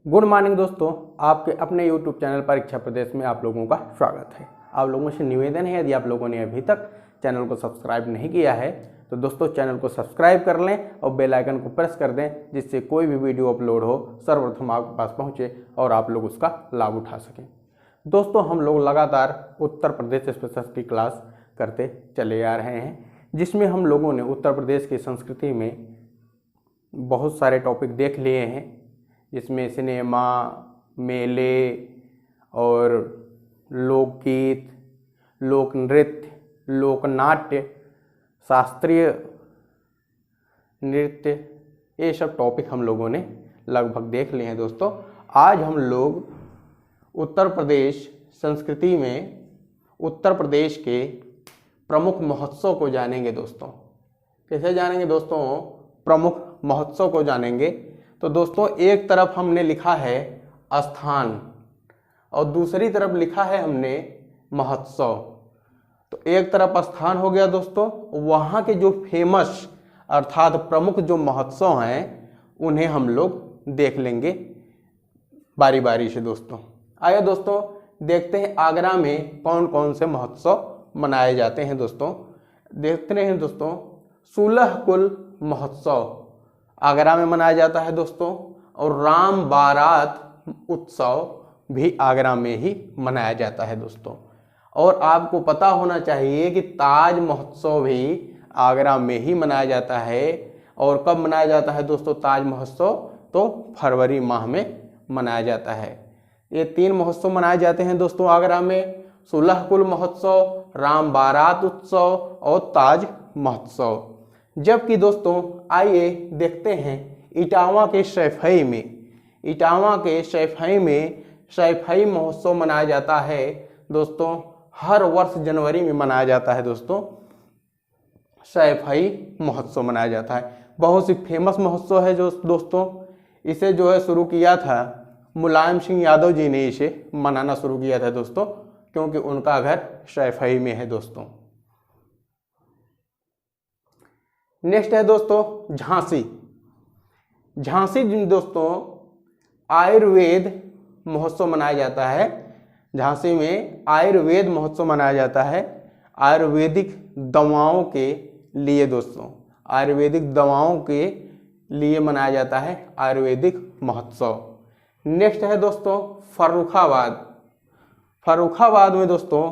Good morning दोस्तों, आपके अपने YouTube चैनल परीक्षा प्रदेश में आप लोगों का स्वागत है। आप लोगों से निवेदन है, यदि आप लोगों ने अभी तक चैनल को सब्सक्राइब नहीं किया है तो दोस्तों चैनल को सब्सक्राइब कर लें और बेल आइकन को प्रेस कर दें, जिससे कोई भी वीडियो अपलोड हो सर्वप्रथम आपके पास पहुंचे और आप लोग उसका लाभ उठा सकें। दोस्तों, हम लोग लगातार उत्तर प्रदेश स्पेशल की क्लास करते चले आ रहे हैं, जिसमें हम लोगों ने उत्तर प्रदेश की संस्कृति में बहुत सारे टॉपिक देख लिए हैं, जिसमें सिनेमा, मेले और लोकगीत, लोक नृत्य, लोकनाट्य, शास्त्रीय नृत्य, ये सब टॉपिक हम लोगों ने लगभग देख लिए हैं। दोस्तों, आज हम लोग उत्तर प्रदेश संस्कृति में उत्तर प्रदेश के प्रमुख महोत्सव को जानेंगे। दोस्तों, कैसे जानेंगे दोस्तों? प्रमुख महोत्सव को जानेंगे। तो दोस्तों, एक तरफ हमने लिखा है स्थान और दूसरी तरफ लिखा है हमने महोत्सव। तो एक तरफ स्थान हो गया दोस्तों, वहाँ के जो फेमस अर्थात प्रमुख जो महोत्सव हैं उन्हें हम लोग देख लेंगे बारी बारी से। दोस्तों आइए दोस्तों देखते हैं आगरा में कौन कौन से महोत्सव मनाए जाते हैं। दोस्तों देखते हैं दोस्तों, सोलह कुल महोत्सव आगरा में मनाया जाता है दोस्तों, और राम बारात उत्सव भी आगरा में ही मनाया जाता है दोस्तों। और आपको पता होना चाहिए कि ताज महोत्सव भी आगरा में ही मनाया जाता है। और कब मनाया जाता है दोस्तों ताज महोत्सव? तो फरवरी माह में मनाया जाता है। ये तीन महोत्सव मनाए जाते हैं दोस्तों आगरा में: सोलह कुल महोत्सव, राम बारात उत्सव और ताज महोत्सव। जबकि दोस्तों आइए देखते हैं इटावा के सैफई में सैफई महोत्सव मनाया जाता है दोस्तों। हर वर्ष जनवरी में मनाया जाता है दोस्तों, सैफई महोत्सव मनाया जाता है। बहुत सी फेमस महोत्सव है जो दोस्तों, इसे जो है शुरू किया था मुलायम सिंह यादव जी ने, इसे मनाना शुरू किया था दोस्तों, क्योंकि उनका घर सैफई में है दोस्तों। नेक्स्ट है दोस्तों झांसी दोस्तों आयुर्वेद महोत्सव मनाया जाता है। झांसी में आयुर्वेद महोत्सव मनाया जाता है आयुर्वेदिक दवाओं के लिए दोस्तों, आयुर्वेदिक दवाओं के लिए मनाया जाता है आयुर्वेदिक महोत्सव। नेक्स्ट है दोस्तों फर्रुखाबाद में दोस्तों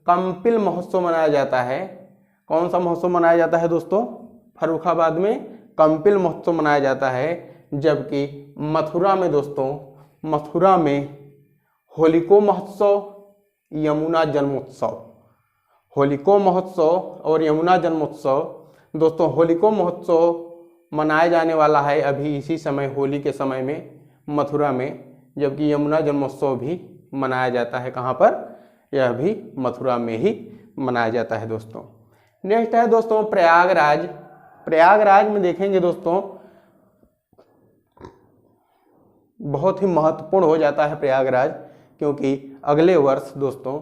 कंपिल महोत्सव मनाया जाता है। कौन सा महोत्सव मनाया जाता है दोस्तों? फर्रुखाबाद में कंपिल महोत्सव मनाया जाता है। जबकि मथुरा में दोस्तों, मथुरा में होलिको महोत्सव, यमुना जन्मोत्सव, होलिको महोत्सव और यमुना जन्मोत्सव। दोस्तों होलिको महोत्सव मनाया जाने वाला है अभी इसी समय, होली के समय में मथुरा में, जबकि यमुना जन्मोत्सव भी मनाया जाता है। कहाँ पर? यह भी मथुरा में ही मनाया जाता है दोस्तों। नेक्स्ट है दोस्तों प्रयागराज में देखेंगे दोस्तों, बहुत ही महत्वपूर्ण हो जाता है प्रयागराज, क्योंकि अगले वर्ष दोस्तों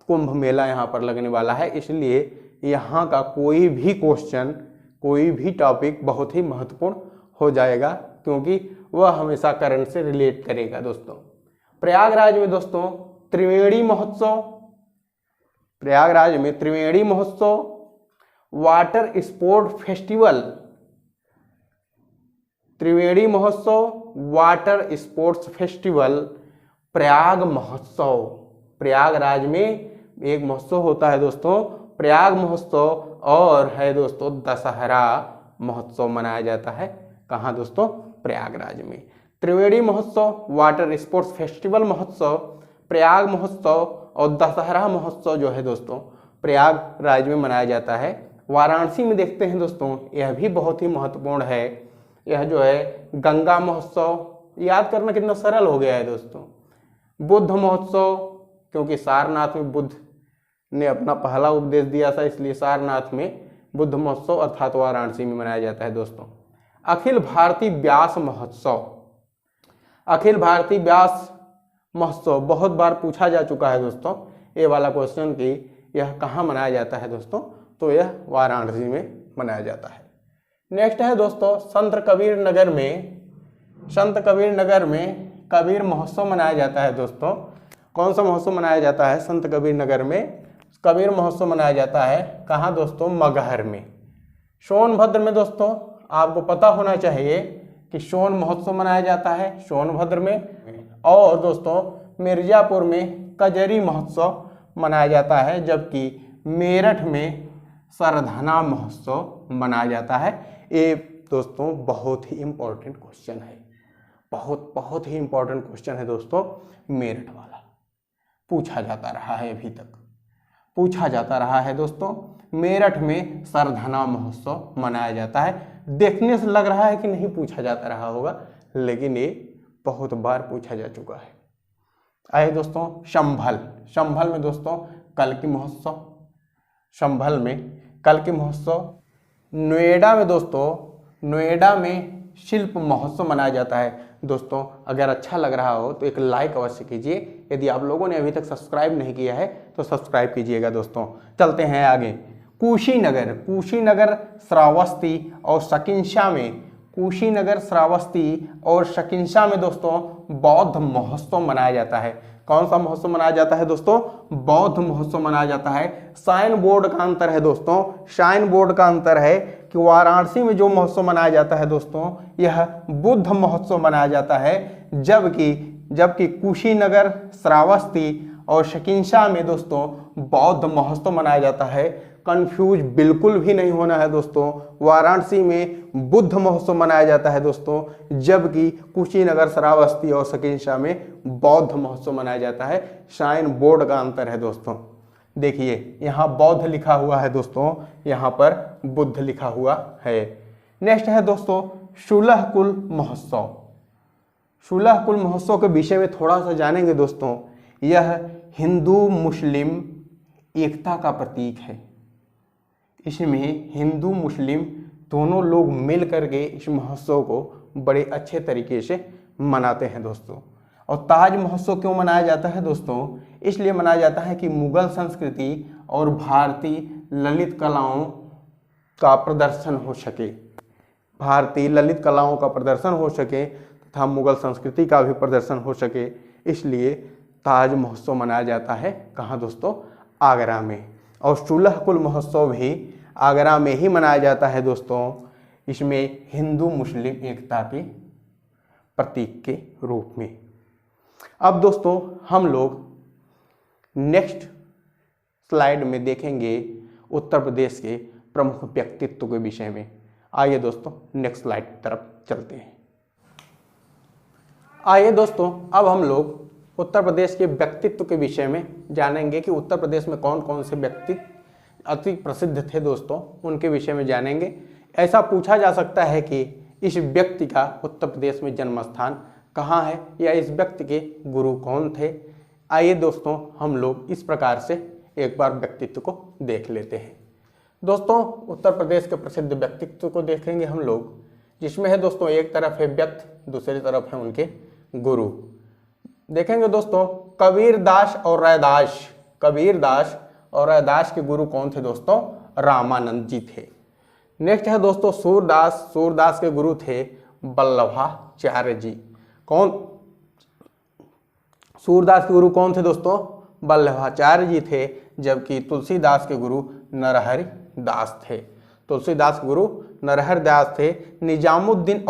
कुंभ मेला यहाँ पर लगने वाला है। इसलिए यहाँ का कोई भी क्वेश्चन, कोई भी टॉपिक बहुत ही महत्वपूर्ण हो जाएगा, क्योंकि वह हमेशा करंट से रिलेट करेगा दोस्तों। प्रयागराज में दोस्तों त्रिवेणी महोत्सव, वाटर स्पोर्ट फेस्टिवल, त्रिवेणी महोत्सव, वाटर स्पोर्ट्स फेस्टिवल, प्रयाग महोत्सव। प्रयागराज में एक महोत्सव होता है दोस्तों, प्रयाग महोत्सव, और है दोस्तों दशहरा महोत्सव मनाया जाता है। कहाँ दोस्तों? प्रयागराज में। त्रिवेणी महोत्सव, वाटर स्पोर्ट्स फेस्टिवल महोत्सव, प्रयाग महोत्सव और दशहरा महोत्सव जो है दोस्तों प्रयागराज में मनाया जाता है। वाराणसी में देखते हैं दोस्तों, यह भी बहुत ही महत्वपूर्ण है। यह जो है गंगा महोत्सव, याद करना कितना सरल हो गया है दोस्तों। बुद्ध महोत्सव, क्योंकि सारनाथ में बुद्ध ने अपना पहला उपदेश दिया था, इसलिए सारनाथ में बुद्ध महोत्सव अर्थात वाराणसी में मनाया जाता है दोस्तों। अखिल भारतीय व्यास महोत्सव बहुत बार पूछा जा चुका है दोस्तों ये वाला क्वेश्चन कि यह कहाँ मनाया जाता है दोस्तों, तो यह वाराणसी में मनाया जाता है। नेक्स्ट है दोस्तों संत कबीर नगर में संत कबीर नगर में कबीर महोत्सव मनाया जाता है दोस्तों। कौन सा महोत्सव मनाया जाता है? संत कबीर नगर में कबीर महोत्सव मनाया जाता है। कहाँ दोस्तों? मगहर में। सोनभद्र में दोस्तों आपको पता होना चाहिए कि सोन महोत्सव मनाया जाता है सोनभद्र में। और दोस्तों मिर्जापुर में कजरी महोत्सव मनाया जाता है, जबकि मेरठ में सरधना महोत्सव मनाया जाता है। ये दोस्तों बहुत ही इम्पोर्टेंट क्वेश्चन है, बहुत ही इम्पोर्टेंट क्वेश्चन है दोस्तों। मेरठ वाला पूछा जाता रहा है, अभी तक पूछा जाता रहा है दोस्तों। मेरठ में सरधना महोत्सव मनाया जाता है। देखने से लग रहा है कि नहीं पूछा जाता रहा होगा, लेकिन ये बहुत बार पूछा जा चुका है। आइए दोस्तों संभल में दोस्तों कल्कि महोत्सव, संभल में कल्कि महोत्सव। नोएडा में दोस्तों नोएडा में शिल्प महोत्सव मनाया जाता है। दोस्तों अगर अच्छा लग रहा हो तो एक लाइक अवश्य कीजिए। यदि आप लोगों ने अभी तक सब्सक्राइब नहीं किया है तो सब्सक्राइब कीजिएगा दोस्तों। चलते हैं आगे। कुशीनगर श्रावस्ती और शकिंसा में, कुशीनगर श्रावस्ती और शकिंसा में दोस्तों बौद्ध महोत्सव मनाया जाता है। कौन सा महोत्सव मनाया जाता है दोस्तों? बौद्ध महोत्सव मनाया जाता है। साइन बोर्ड का अंतर है दोस्तों, साइन बोर्ड का अंतर है कि वाराणसी में जो महोत्सव मनाया जाता है दोस्तों यह बुद्ध महोत्सव मनाया जाता है, जबकि कुशीनगर श्रावस्ती और शकिंसा में दोस्तों बौद्ध महोत्सव मनाया जाता है। कंफ्यूज बिल्कुल भी नहीं होना है दोस्तों। वाराणसी में बुद्ध महोत्सव मनाया जाता है दोस्तों, जबकि कुशीनगर श्रावस्ती और शकिंसा में बौद्ध महोत्सव मनाया जाता है। साइन बोर्ड का अंतर है दोस्तों। देखिए यहाँ बौद्ध लिखा हुआ है दोस्तों, यहाँ पर बुद्ध लिखा हुआ है। नेक्स्ट है दोस्तों सुलहकुल महोत्सव। सुलहकुल महोत्सव के विषय में थोड़ा सा जानेंगे दोस्तों। यह हिंदू मुस्लिम एकता का प्रतीक है। इसमें हिंदू मुस्लिम दोनों लोग मिल करके इस महोत्सव को बड़े अच्छे तरीके से मनाते हैं दोस्तों। और ताज महोत्सव क्यों मनाया जाता है दोस्तों? इसलिए मनाया जाता है कि मुगल संस्कृति और भारतीय ललित कलाओं का प्रदर्शन हो सके, भारतीय ललित कलाओं का प्रदर्शन हो सके तथा मुगल संस्कृति का भी प्रदर्शन हो सके, इसलिए ताज महोत्सव मनाया जाता है। कहाँ दोस्तों? आगरा में। और सुलहकुल महोत्सव भी आगरा में ही मनाया जाता है दोस्तों। इसमें हिंदू मुस्लिम एकता के प्रतीक के रूप में। अब दोस्तों हम लोग नेक्स्ट स्लाइड में देखेंगे उत्तर प्रदेश के प्रमुख व्यक्तित्व के विषय में। आइए दोस्तों नेक्स्ट स्लाइड की तरफ चलते हैं। आइए दोस्तों अब हम लोग उत्तर प्रदेश के व्यक्तित्व के विषय में जानेंगे कि उत्तर प्रदेश में कौन कौन से व्यक्तित्व अति प्रसिद्ध थे दोस्तों, उनके विषय में जानेंगे। ऐसा पूछा जा सकता है कि इस व्यक्ति का उत्तर प्रदेश में जन्म स्थान कहाँ है या इस व्यक्ति के गुरु कौन थे। आइए दोस्तों हम लोग इस प्रकार से एक बार व्यक्तित्व को देख लेते हैं। दोस्तों उत्तर प्रदेश के प्रसिद्ध व्यक्तित्व को देखेंगे हम लोग, जिसमें है दोस्तों एक तरफ है व्यक्ति, दूसरी तरफ है उनके गुरु। देखेंगे दोस्तों कबीरदास और रैदास। कबीरदास और रैदास के गुरु कौन थे दोस्तों? रामानंद जी थे। नेक्स्ट है दोस्तों सूरदास। सूरदास के गुरु थे वल्लभाचार्य जी। कौन? सूरदास के गुरु कौन थे दोस्तों? वल्लभाचार्य जी थे, जबकि तुलसीदास के गुरु नरहरि दास थे। तुलसीदास के गुरु नरहरि दास थे। निजामुद्दीन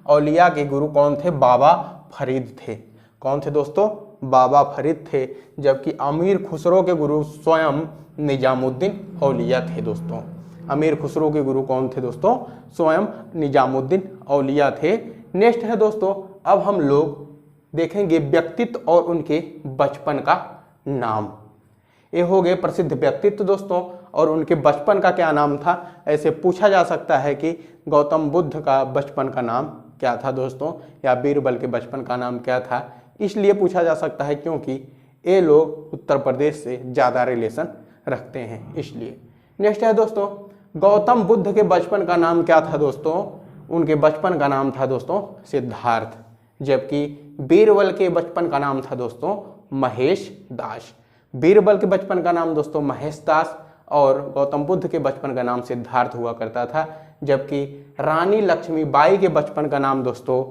औलिया के गुरु कौन थे? बाबा फरीद थे। कौन थे दोस्तों? बाबा फरीद थे। जबकि अमीर खुसरो के गुरु स्वयं निजामुद्दीन औलिया थे दोस्तों। अमीर खुसरो के गुरु कौन थे दोस्तों? स्वयं निजामुद्दीन औलिया थे। नेक्स्ट है दोस्तों अब हम लोग देखेंगे व्यक्तित्व और उनके बचपन का नाम। ये हो गए प्रसिद्ध व्यक्तित्व दोस्तों, और उनके बचपन का क्या नाम था। ऐसे पूछा जा सकता है कि गौतम बुद्ध का बचपन का नाम क्या था दोस्तों, या बीरबल के बचपन का नाम क्या था। इसलिए पूछा जा सकता है क्योंकि ये लोग उत्तर प्रदेश से ज़्यादा रिलेशन रखते हैं, इसलिए। नेक्स्ट है दोस्तों गौतम बुद्ध के बचपन का नाम क्या था दोस्तों? उनके बचपन का नाम था दोस्तों सिद्धार्थ, जबकि बीरबल के बचपन का नाम था दोस्तों महेश दास। बीरबल के बचपन का नाम दोस्तों महेश दास और गौतम बुद्ध के बचपन का नाम सिद्धार्थ हुआ करता था। जबकि रानी लक्ष्मीबाई के बचपन का नाम दोस्तों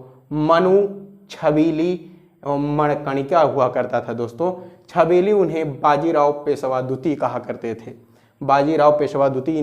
मनु छबीली मणिकर्णिका हुआ करता था दोस्तों। छबीली उन्हें बाजीराव पेशवा द्वितीय कहा करते थे। बाजीराव पेशवा द्वितीय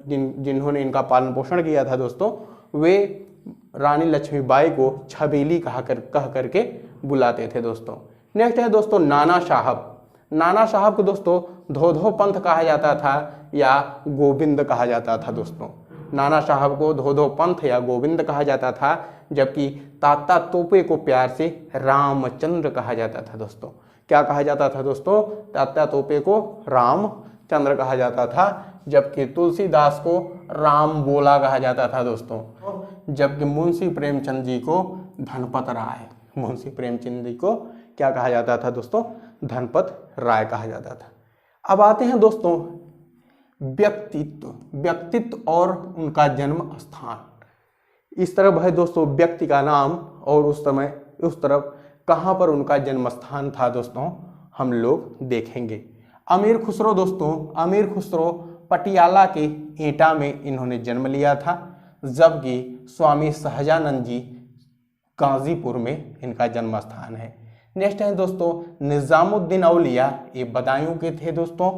जिन्होंने इनका पालन पोषण किया था दोस्तों, वे रानी लक्ष्मीबाई को छबीली कह करके बुलाते थे दोस्तों। नेक्स्ट है दोस्तों नाना साहब। नाना साहब को दोस्तों धोधो पंथ कहा जाता था या गोविंद कहा जाता था दोस्तों। नाना साहब को धोधो पंथ या गोविंद कहा जाता था, जबकि तात्या तोपे को प्यार से रामचंद्र कहा जाता था दोस्तों। क्या कहा जाता था दोस्तों? तात्या तोपे को रामचंद्र कहा जाता था, जबकि तुलसीदास को राम बोला कहा जाता था दोस्तों। जबकि मुंशी प्रेमचंद जी को धनपत राय, मुंशी प्रेमचंद जी को क्या कहा जाता था दोस्तों? धनपत राय कहा जाता था। अब आते हैं दोस्तों व्यक्तित्व और उनका जन्म स्थान। इस तरफ है दोस्तों व्यक्ति का नाम और उस तरफ कहाँ पर उनका जन्म स्थान था दोस्तों, हम लोग देखेंगे। अमीर खुसरो दोस्तों, अमीर खुसरो पटियाला के एटा में इन्होंने जन्म लिया था, जबकि स्वामी सहजानंद जी गाजीपुर में इनका जन्म स्थान है। नेक्स्ट है दोस्तों निजामुद्दीन औलिया, ये बदायूं के थे दोस्तों,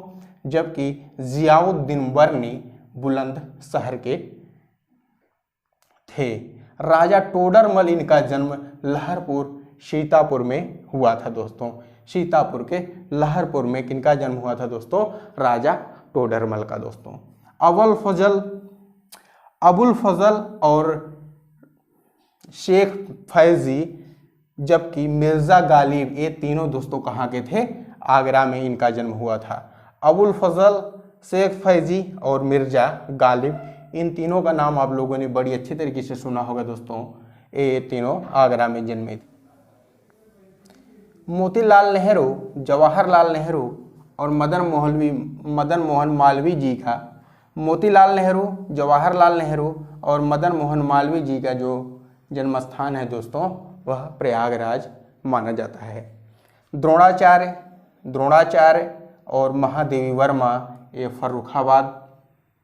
जबकि जियाउद्दीन वर्नी बुलंदशहर के थे। राजा टोडरमल इनका जन्म लहरपुर सीतापुर में हुआ था दोस्तों। सीतापुर के लहरपुर में किनका जन्म हुआ था दोस्तों? राजा टोडरमल का दोस्तों। अबुल फजल और शेख फैजी, जबकि मिर्जा गालिब, ये तीनों दोस्तों कहाँ के थे? आगरा में इनका जन्म हुआ था। अबुल फजल, शेख फैजी और मिर्जा गालिब, इन तीनों का नाम आप लोगों ने बड़ी अच्छी तरीके से सुना होगा दोस्तों। ये तीनों आगरा में जन्मे थे। मोतीलाल नेहरू, जवाहरलाल नेहरू और मदन मोहन मालवीय जी का, मोतीलाल नेहरू, जवाहरलाल नेहरू और मदन मोहन मालवीय जी का जो जन्म स्थान है दोस्तों, वह प्रयागराज माना जाता है। द्रोणाचार्य और महादेवी वर्मा, ये फर्रुखाबाद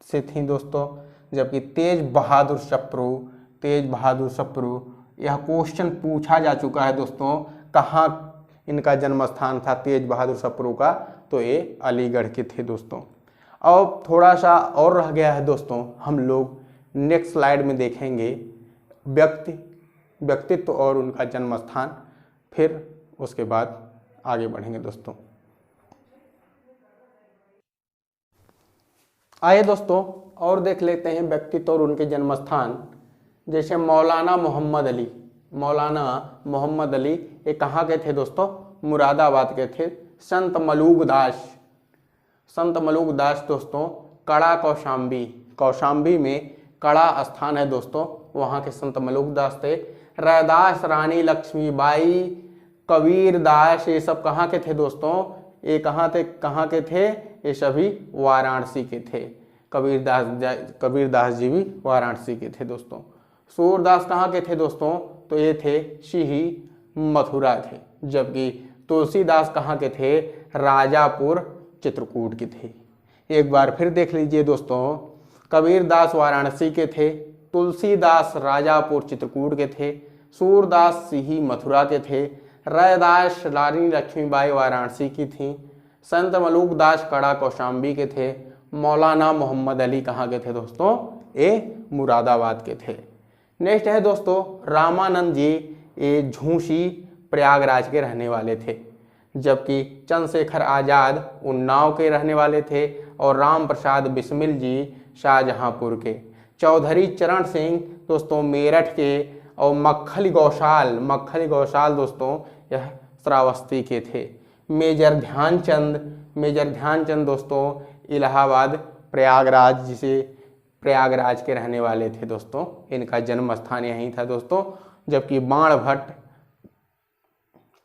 से थी दोस्तों। जबकि तेज बहादुर सप्रू, यह क्वेश्चन पूछा जा चुका है दोस्तों, कहाँ इनका जन्म स्थान था तेज बहादुर सप्रू का? तो ये अलीगढ़ के थे दोस्तों। अब थोड़ा सा और रह गया है दोस्तों, हम लोग नेक्स्ट स्लाइड में देखेंगे व्यक्तित्व और उनका जन्म स्थान, फिर उसके बाद आगे बढ़ेंगे दोस्तों। आइए दोस्तों और देख लेते हैं व्यक्तित्व और उनके जन्म स्थान। जैसे मौलाना मोहम्मद अली, ये कहाँ के थे दोस्तों? मुरादाबाद के थे। संत मलूक दास दोस्तों कड़ा कौशाम्बी में कड़ा स्थान है दोस्तों, वहाँ के संत मलूक दास थे। रैदास, रानी लक्ष्मीबाई, कबीर दास, ये सब कहाँ के थे दोस्तों? ये कहाँ के थे? ये सभी वाराणसी के थे। कबीर दास जी भी वाराणसी के थे दोस्तों। सूरदास कहाँ के थे दोस्तों? तो ये थे सिही मथुरा थे। जबकि तुलसीदास कहाँ के थे? राजापुर चित्रकूट के थे। एक बार फिर देख लीजिए दोस्तों, कबीर दास वाराणसी के थे, तुलसीदास राजापुर चित्रकूट के थे, सूरदास सिही मथुरा के थे, रैदास रानी लक्ष्मीबाई वाराणसी की थी, संत मलूक दास कड़ा कौशाम्बी के थे, मौलाना मोहम्मद अली कहाँ के थे दोस्तों? ये मुरादाबाद के थे। नेक्स्ट है दोस्तों रामानंद जी, ये झूसी प्रयागराज के रहने वाले थे। जबकि चंद्रशेखर आज़ाद उन्नाव के रहने वाले थे और राम प्रसाद बिस्मिल जी शाहजहांपुर के। चौधरी चरण सिंह दोस्तों मेरठ के और मक्खली गौशाल दोस्तों यह श्रावस्ती के थे। मेजर ध्यानचंद दोस्तों इलाहाबाद प्रयागराज के रहने वाले थे दोस्तों, इनका जन्म स्थान यहीं था दोस्तों। जबकि बाणभट्ट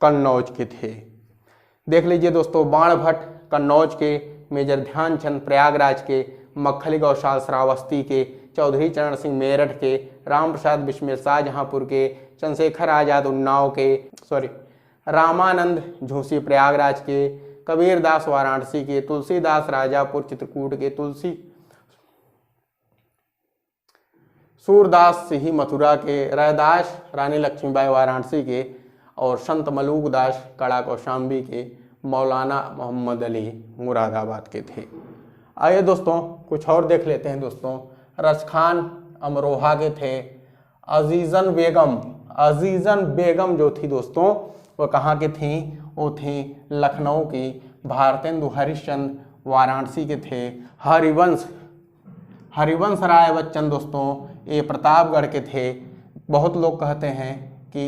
कन्नौज के थे। देख लीजिए दोस्तों, बाणभट्ट कन्नौज के, मेजर ध्यानचंद प्रयागराज के, मक्खली गौशाल श्रावस्ती के, चौधरी चरण सिंह मेरठ के, राम प्रसाद बिस्मिल शाहजहांपुर के, चंद्रशेखर आज़ाद उन्नाव के, रामानंद झूसी प्रयागराज के, कबीर दास वाराणसी के, तुलसीदास राजापुर चित्रकूट के, सूरदास ही मथुरा के, रैदास रानी लक्ष्मीबाई वाराणसी के, और संत मलूकदास कड़ा कौशाम्बी के, मौलाना मोहम्मद अली मुरादाबाद के थे। आइए दोस्तों कुछ और देख लेते हैं दोस्तों। रसखान अमरोहा के थे। अजीज़न बेगम जो थी दोस्तों वो कहाँ की थी? वो थी लखनऊ की। भारतेंदु हरिश्चंद्र वाराणसी के थे। हरिवंश राय बच्चन दोस्तों ये प्रतापगढ़ के थे। बहुत लोग कहते हैं कि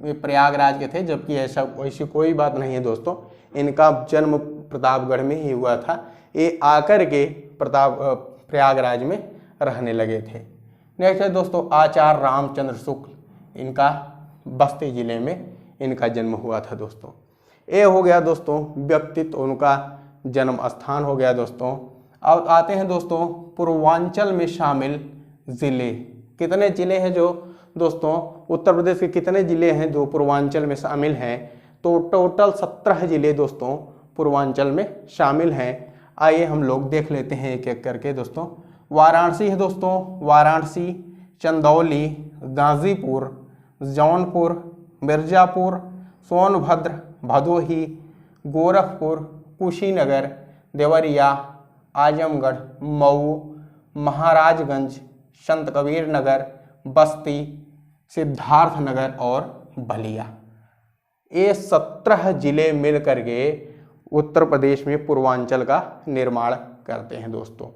ये प्रयागराज के थे, जबकि ऐसी कोई बात नहीं है दोस्तों। इनका जन्म प्रतापगढ़ में ही हुआ था। ये आकर के प्रयागराज में रहने लगे थे। नेक्स्ट है दोस्तों आचार्य रामचंद्र शुक्ल, इनका बस्ती जिले में इनका जन्म हुआ था दोस्तों। ये हो गया दोस्तों व्यक्तित्व, उनका जन्म स्थान हो गया दोस्तों। अब आते हैं दोस्तों पूर्वांचल में शामिल ज़िले। कितने ज़िले हैं जो दोस्तों उत्तर प्रदेश के कितने ज़िले हैं जो पूर्वांचल में शामिल हैं? तो टोटल 17 ज़िले दोस्तों पूर्वांचल में शामिल हैं। आइए हम लोग देख लेते हैं एक एक करके दोस्तों। वाराणसी है दोस्तों, वाराणसी, चंदौली, गाजीपुर, जौनपुर, मिर्ज़ापुर, सोनभद्र, भदोही, गोरखपुर, कुशीनगर, देवरिया, आजमगढ़, मऊ, महाराजगंज, संत कबीर नगर, बस्ती, सिद्धार्थनगर और बलिया। ये 17 जिले मिल करके उत्तर प्रदेश में पूर्वांचल का निर्माण करते हैं दोस्तों।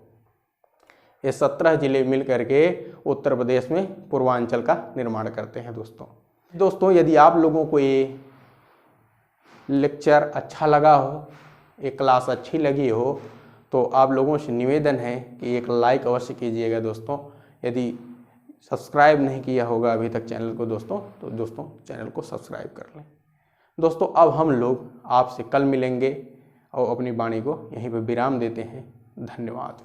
ये 17 जिले मिल करके उत्तर प्रदेश में पूर्वांचल का निर्माण करते हैं दोस्तों यदि आप लोगों को ये लेक्चर अच्छा लगा हो, ये क्लास अच्छी लगी हो, तो आप लोगों से निवेदन है कि एक लाइक अवश्य कीजिएगा दोस्तों। यदि सब्सक्राइब नहीं किया होगा अभी तक चैनल को दोस्तों, तो दोस्तों चैनल को सब्सक्राइब कर लें। दोस्तों अब हम लोग आपसे कल मिलेंगे और अपनी वाणी को यहीं पर विराम देते हैं। धन्यवाद।